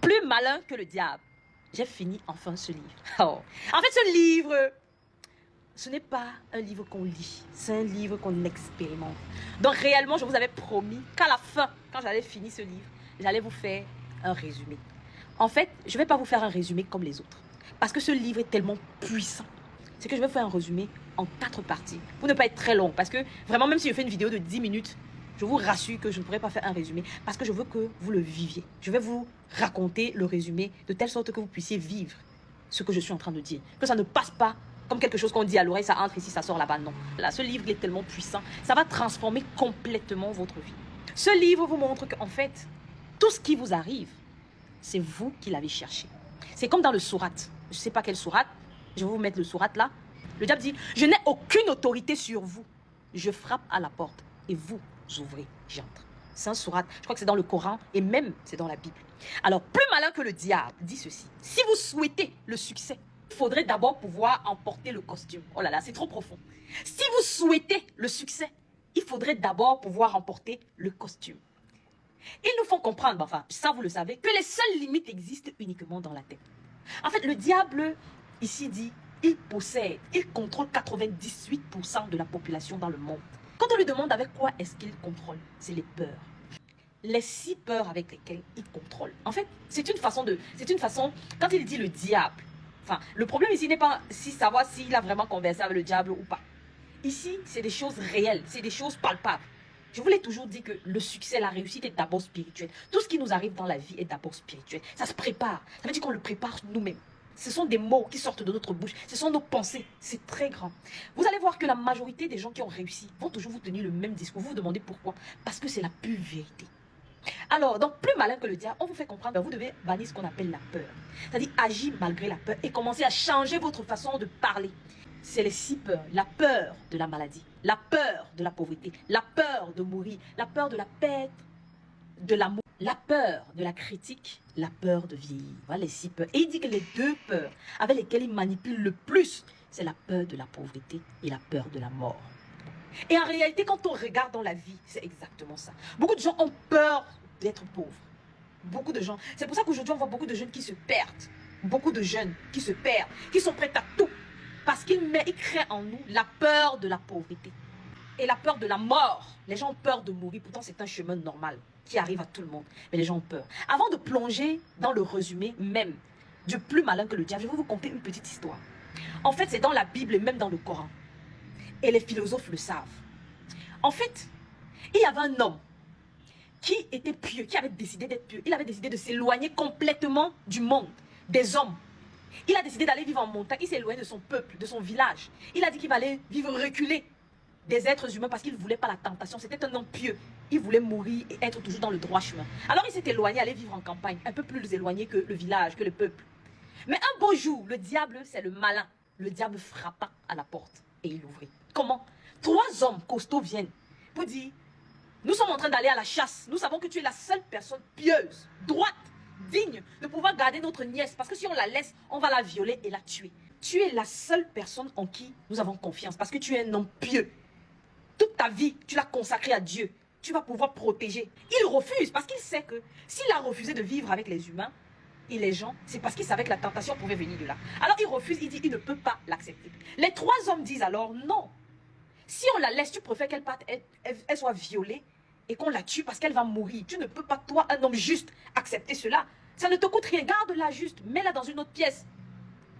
Plus malin que le diable. J'ai fini enfin ce livre. Oh. En fait, ce livre, ce n'est pas un livre qu'on lit, c'est un livre qu'on expérimente. Donc réellement, je vous avais promis qu'à la fin, quand j'allais finir ce livre, j'allais vous faire un résumé. En fait, je ne vais pas vous faire un résumé comme les autres, parce que ce livre est tellement puissant. C'est que je vais faire un résumé en 4 parties, pour ne pas être très long, parce que vraiment, même si je fais une vidéo de 10 minutes, je vous rassure que je ne pourrai pas faire un résumé, parce que je veux que vous le viviez. Je vais vous raconter le résumé de telle sorte que vous puissiez vivre ce que je suis en train de dire. Que ça ne passe pas comme quelque chose qu'on dit à l'oreille, ça entre ici, ça sort là-bas. Non. Là, ce livre il est tellement puissant, ça va transformer complètement votre vie. Ce livre vous montre qu'en fait, tout ce qui vous arrive, c'est vous qui l'avez cherché. C'est comme dans le sourate. Je ne sais pas quelle sourate, je vais vous mettre le sourate là. Le diable dit, je n'ai aucune autorité sur vous. Je frappe à la porte et vous ouvrez, j'entre. C'est un sourate, je crois que c'est dans le Coran et même c'est dans la Bible. Alors, plus malin que le diable dit ceci. Si vous souhaitez le succès, il faudrait d'abord pouvoir emporter le costume. Oh là là, c'est trop profond. Si vous souhaitez le succès, il faudrait d'abord pouvoir emporter le costume. Ils nous font comprendre, enfin, ça vous le savez, que les seules limites existent uniquement dans la tête. En fait, le diable, ici dit, il possède, il contrôle 98% de la population dans le monde. Quand on lui demande avec quoi est-ce qu'il contrôle, c'est les peurs. Les 6 peurs avec lesquelles il contrôle. En fait, c'est une façon, quand il dit le diable, enfin, le problème ici n'est pas si savoir s'il a vraiment conversé avec le diable ou pas. Ici, c'est des choses réelles, c'est des choses palpables. Je vous l'ai toujours dit que le succès, la réussite est d'abord spirituel. Tout ce qui nous arrive dans la vie est d'abord spirituel. Ça se prépare. Ça veut dire qu'on le prépare nous-mêmes. Ce sont des mots qui sortent de notre bouche. Ce sont nos pensées. C'est très grand. Vous allez voir que la majorité des gens qui ont réussi vont toujours vous tenir le même discours. Vous vous demandez pourquoi. Parce que c'est la pure vérité. Alors, donc, plus malin que le diable, on vous fait comprendre que vous devez bannir ce qu'on appelle la peur. C'est-à-dire agir malgré la peur et commencer à changer votre façon de parler. C'est les 6 peurs. La peur de la maladie, la peur de la pauvreté, la peur de mourir, la peur de la perte de l'amour, la peur de la critique, la peur de vieillir. Voilà les 6 peurs. Et il dit que les 2 peurs avec lesquelles il manipule le plus, c'est la peur de la pauvreté et la peur de la mort. Et en réalité, quand on regarde dans la vie, c'est exactement ça. Beaucoup de gens ont peur d'être pauvres. Beaucoup de gens. C'est pour ça qu'aujourd'hui, on voit beaucoup de jeunes qui se perdent. Beaucoup de jeunes qui se perdent, qui sont prêts à tout. Parce qu'ils créent en nous la peur de la pauvreté et la peur de la mort. Les gens ont peur de mourir. Pourtant, c'est un chemin normal qui arrive à tout le monde. Mais les gens ont peur. Avant de plonger dans le résumé même du plus malin que le diable, je vais vous conter une petite histoire. En fait, c'est dans la Bible et même dans le Coran. Et les philosophes le savent. En fait, il y avait un homme qui était pieux, qui avait décidé d'être pieux. Il avait décidé de s'éloigner complètement du monde, des hommes. Il a décidé d'aller vivre en montagne. Il s'est éloigné de son peuple, de son village. Il a dit qu'il va aller vivre reculé des êtres humains parce qu'il ne voulait pas la tentation. C'était un homme pieux. Il voulait mourir et être toujours dans le droit chemin. Alors il s'est éloigné, aller vivre en campagne, un peu plus éloigné que le village, que le peuple. Mais un beau jour, le diable, c'est le malin. Le diable frappa à la porte et il ouvrit. Comment? 3 hommes costauds viennent pour dire, nous sommes en train d'aller à la chasse. Nous savons que tu es la seule personne pieuse, droite, digne de pouvoir garder notre nièce. Parce que si on la laisse, on va la violer et la tuer. Tu es la seule personne en qui nous avons confiance. Parce que tu es un homme pieux. Toute ta vie, tu l'as consacrée à Dieu. Tu vas pouvoir protéger. Il refuse parce qu'il sait que s'il a refusé de vivre avec les humains et les gens, c'est parce qu'il savait que la tentation pouvait venir de là. Alors il refuse, il dit il ne peut pas l'accepter. Les 3 hommes disent alors non. Si on la laisse, tu préfères qu'elle parte, elle soit violée et qu'on la tue parce qu'elle va mourir. Tu ne peux pas, toi, un homme juste, accepter cela. Ça ne te coûte rien. Garde-la juste, mets-la dans une autre pièce.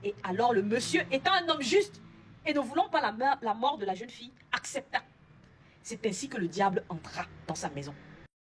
Et alors le monsieur, étant un homme juste et ne voulant pas la mort de la jeune fille, accepta. C'est ainsi que le diable entra dans sa maison.